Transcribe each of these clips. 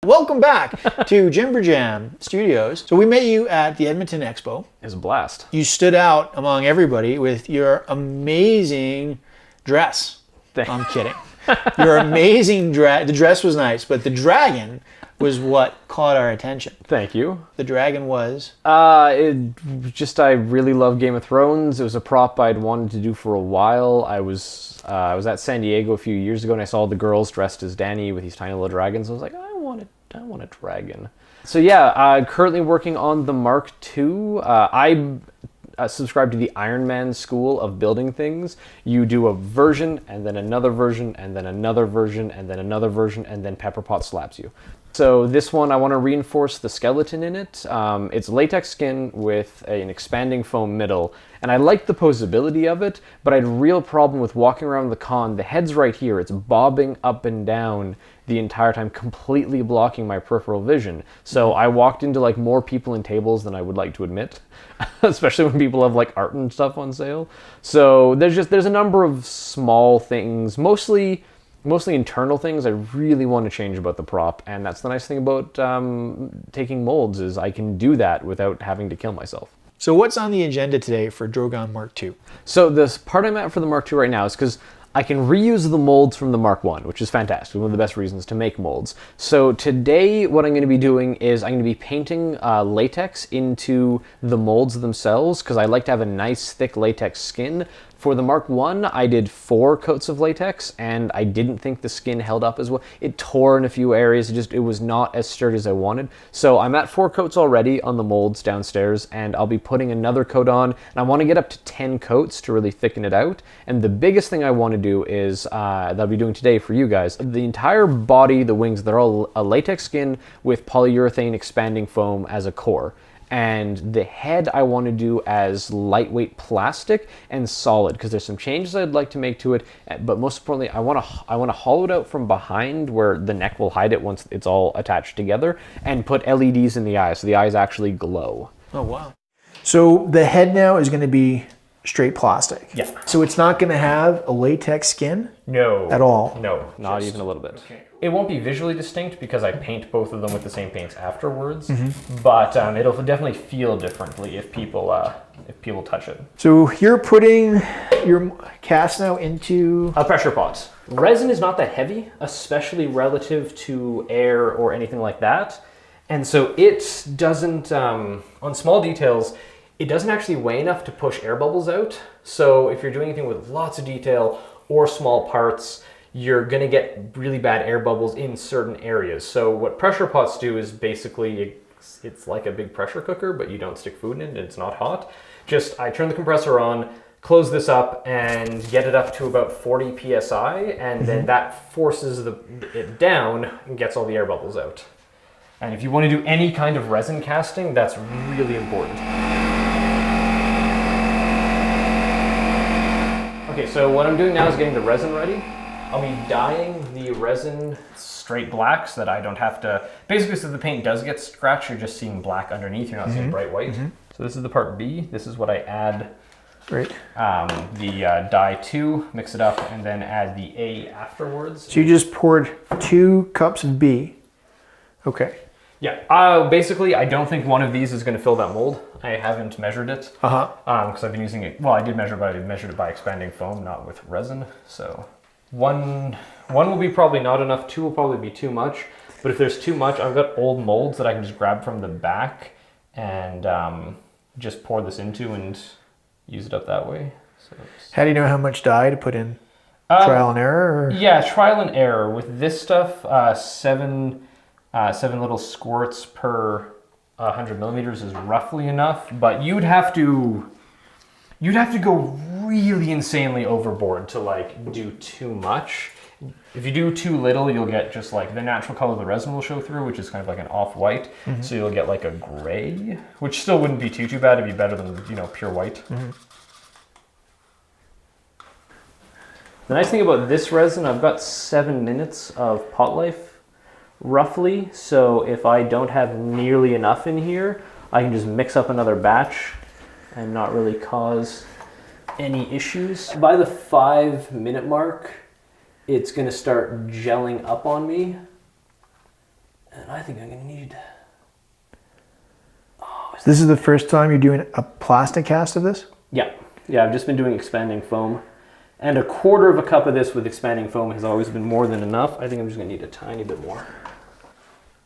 Welcome back to Jimber Jam Studios. So we met you at the Edmonton Expo. It was a blast. You stood out among everybody with your amazing dress. I'm kidding. Your amazing dress. The dress was nice, but the dragon was what caught our attention. Thank you. The dragon was? I really love Game of Thrones. It was a prop I'd wanted to do for a while. I was at San Diego a few years ago and I saw the girls dressed as Dany with these tiny little dragons. I was like, I want a dragon. So yeah, I'm currently working on the Mark II. I subscribe to the Iron Man school of building things. You do a version, and then another version, and then another version, and then another version, and then Pepperpot slaps you. So this one, I want to reinforce the skeleton in it. It's latex skin with an expanding foam middle, and I like the posability of it, but I had a real problem with walking around the con. The head's right here. It's bobbing up and down the entire time, completely blocking my peripheral vision. So I walked into like more people and tables than I would like to admit, especially when people have like art and stuff on sale. So there's a number of small things, mostly internal things I really want to change about the prop, and that's the nice thing about taking molds is I can do that without having to kill myself. So what's on the agenda today for Drogon Mark II? So this part I'm at for the Mark II right now is because I can reuse the molds from the Mark I, which is fantastic, one of the best reasons to make molds. So today what I'm going to be doing is I'm going to be painting latex into the molds themselves because I like to have a nice thick latex skin. For the Mark I, I did 4 coats of latex and I didn't think the skin held up as well. It tore in a few areas, it was not as sturdy as I wanted. So I'm at 4 coats already on the molds downstairs and I'll be putting another coat on, and I want to get up to 10 coats to really thicken it out. And the biggest thing I want to do is, that I'll be doing today for you guys, the entire body, the wings, they're all a latex skin with polyurethane expanding foam as a core. And the head I want to do as lightweight plastic and solid because there's some changes I'd like to make to it, but most importantly I want to hollow it out from behind where the neck will hide it once it's all attached together, and put LEDs in the eyes so the eyes actually glow. Oh wow. So the head now is going to be straight plastic. Yeah. So it's not going to have a latex skin? No. At all? No, not even a little bit. Okay. It won't be visually distinct because I paint both of them with the same paints afterwards, but it'll definitely feel differently if people touch it. So you're putting your cast now into a pressure pot. Resin is not that heavy, especially relative to air or anything like that, and so it doesn't, on small details, it doesn't actually weigh enough to push air bubbles out. So if you're doing anything with lots of detail or small parts, you're going to get really bad air bubbles in certain areas. So what pressure pots do is basically, it's like a big pressure cooker, but you don't stick food in it and it's not hot. I turn the compressor on, close this up, and get it up to about 40 PSI, and then that forces it down and gets all the air bubbles out. And if you want to do any kind of resin casting, that's really important. Okay, so what I'm doing now is getting the resin ready. I'll be dyeing the resin straight black so that I don't have to, basically so the paint does get scratched, you're just seeing black underneath, you're not seeing bright white. So this is the part B, this is what I add the dye to, mix it up, and then add the A afterwards. So you just poured 2 cups of B. Okay. Yeah, basically I don't think one of these is going to fill that mold. I haven't measured it because I've been using it, well I did measure, but I measured it by expanding foam, not with resin. So one will be probably not enough, 2 will probably be too much, but if there's too much, I've got old molds that I can just grab from the back and just pour this into and use it up that way. So how do you know how much dye to put in? Trial and error? Or? Yeah, trial and error. With this stuff, 7 little squirts per 100 millimeters is roughly enough, but you'd have to go really insanely overboard to like do too much. If you do too little, you'll get just like the natural color of the resin will show through, which is kind of like an off-white. So you'll get like a gray, which still wouldn't be too bad. It'd be better than, pure white. The nice thing about this resin, I've got 7 minutes of pot life roughly. So if I don't have nearly enough in here, I can just mix up another batch and not really cause any issues. By the 5-minute mark, it's gonna start gelling up on me. And I think I'm gonna need... This is the first time you're doing a plastic cast of this? Yeah. Yeah, I've just been doing expanding foam. And 1/4 cup of this with expanding foam has always been more than enough. I think I'm just gonna need a tiny bit more.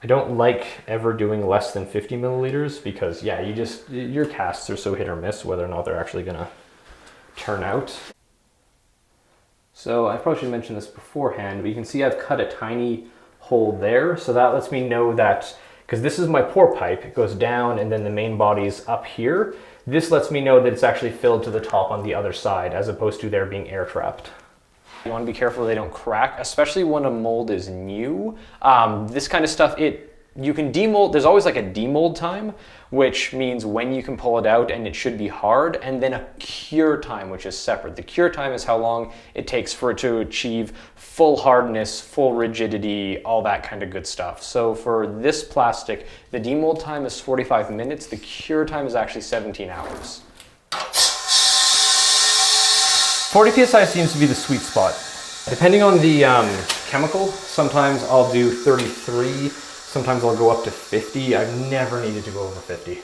I don't like ever doing less than 50 milliliters because yeah, your casts are so hit or miss whether or not they're actually gonna turn out. So I probably should mention this beforehand, but you can see I've cut a tiny hole there. So that lets me know that, because this is my pour pipe, it goes down and then the main body's up here. This lets me know that it's actually filled to the top on the other side as opposed to there being air trapped. You want to be careful they don't crack, especially when a mold is new. This kind of stuff, you can demold, there's always like a demold time, which means when you can pull it out and it should be hard, and then a cure time, which is separate. The cure time is how long it takes for it to achieve full hardness, full rigidity, all that kind of good stuff. So for this plastic, the demold time is 45 minutes. The cure time is actually 17 hours. 40 PSI seems to be the sweet spot. Depending on the chemical, sometimes I'll do 33, sometimes I'll go up to 50. I've never needed to go over 50.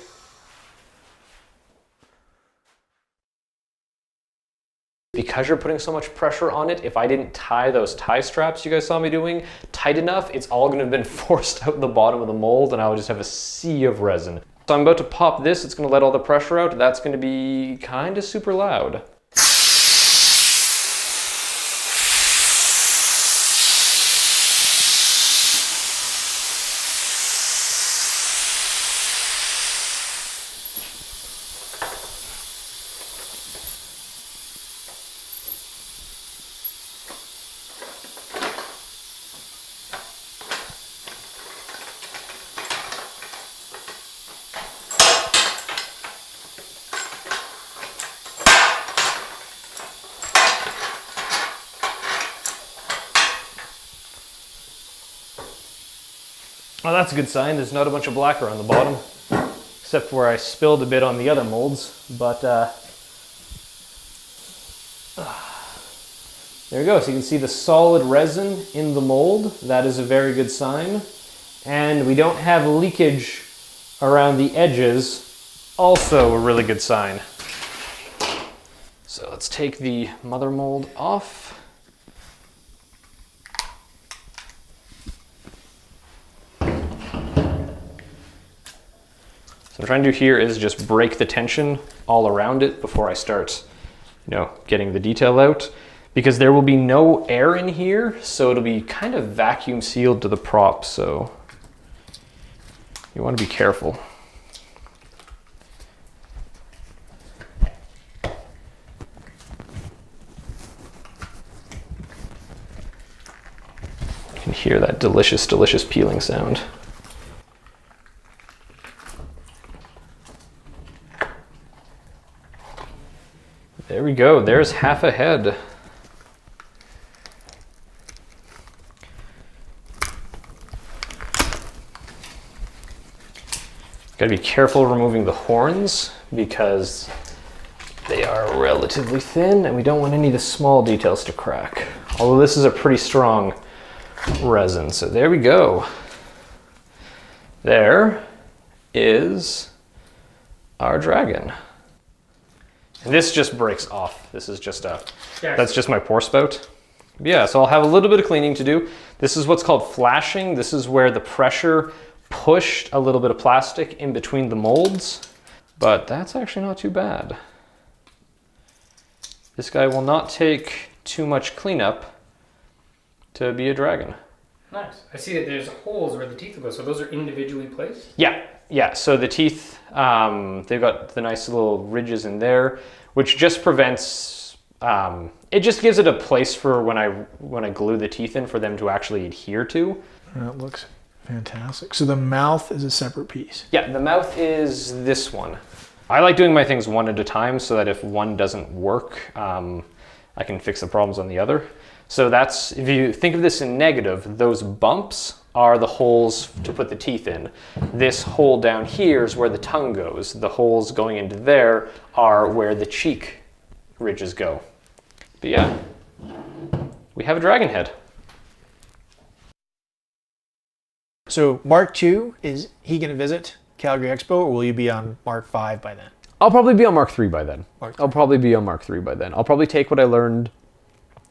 Because you're putting so much pressure on it, if I didn't tie those tie straps you guys saw me doing tight enough, it's all gonna have been forced out the bottom of the mold and I would just have a sea of resin. So I'm about to pop this, it's gonna let all the pressure out. That's gonna be kind of super loud. Well, that's a good sign. There's not a bunch of black around the bottom, except where I spilled a bit on the other molds. But there we go. So you can see the solid resin in the mold. That is a very good sign. And we don't have leakage around the edges. Also a really good sign. So let's take the mother mold off. So what I'm trying to do here is just break the tension all around it before I start, getting the detail out, because there will be no air in here, so it'll be kind of vacuum sealed to the prop, so you want to be careful. You can hear that delicious, delicious peeling sound. There we go, there's half a head. Gotta be careful removing the horns because they are relatively thin and we don't want any of the small details to crack. Although this is a pretty strong resin, so there we go. There is our dragon. And this just breaks off. This is just that's just my pour spout. Yeah, so I'll have a little bit of cleaning to do. This is what's called flashing. This is where the pressure pushed a little bit of plastic in between the molds, but that's actually not too bad. This guy will not take too much cleanup to be a dragon. Nice. I see that there's holes where the teeth go, so those are individually placed? Yeah, so the teeth, they've got the nice little ridges in there, which just prevents, it just gives it a place for when I glue the teeth in for them to actually adhere to. That looks fantastic. So the mouth is a separate piece. Yeah, the mouth is this one. I like doing my things one at a time so that if one doesn't work, I can fix the problems on the other. So that's, if you think of this in negative, those bumps are the holes to put the teeth in. This hole down here is where the tongue goes. The holes going into there are where the cheek ridges go. But yeah, we have a dragon head. So Mark II, is he going to visit Calgary Expo, or will you be on Mark V by then? I'll probably be on Mark III by then. Mark I'll probably be on Mark III by then. I'll probably take what I learned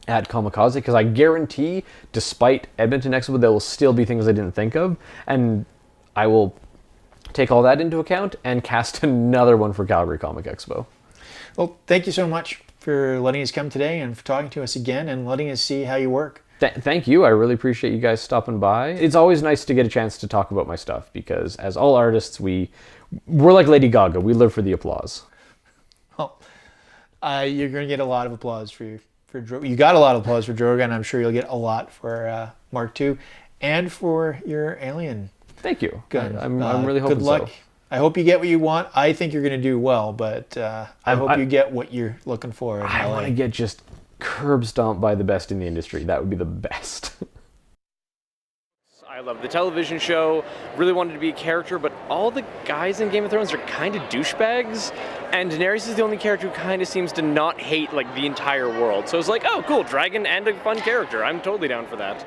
at Kamikaze, because I guarantee, despite Edmonton Expo, there will still be things I didn't think of, and I will take all that into account and cast another one for Calgary Comic Expo. Well, thank you so much for letting us come today and for talking to us again and letting us see how you work. Thank you. I really appreciate you guys stopping by. It's always nice to get a chance to talk about my stuff, because as all artists, we're like Lady Gaga. We live for the applause. Well, you're going to get a lot of applause for you got a lot of applause for Drogon. I'm sure you'll get a lot for Mark II and for your Alien. Thank you. Gun. I'm really hoping good luck. so. I hope you get what you want. I think you're going to do well, but I hope you get what you're looking for in I LA. want to get just curb stomped by the best in the industry. That would be the best. I love the television show, really wanted to be a character, but all the guys in Game of Thrones are kind of douchebags, and Daenerys is the only character who kind of seems to not hate like the entire world. So it's like, oh cool, dragon and a fun character. I'm totally down for that.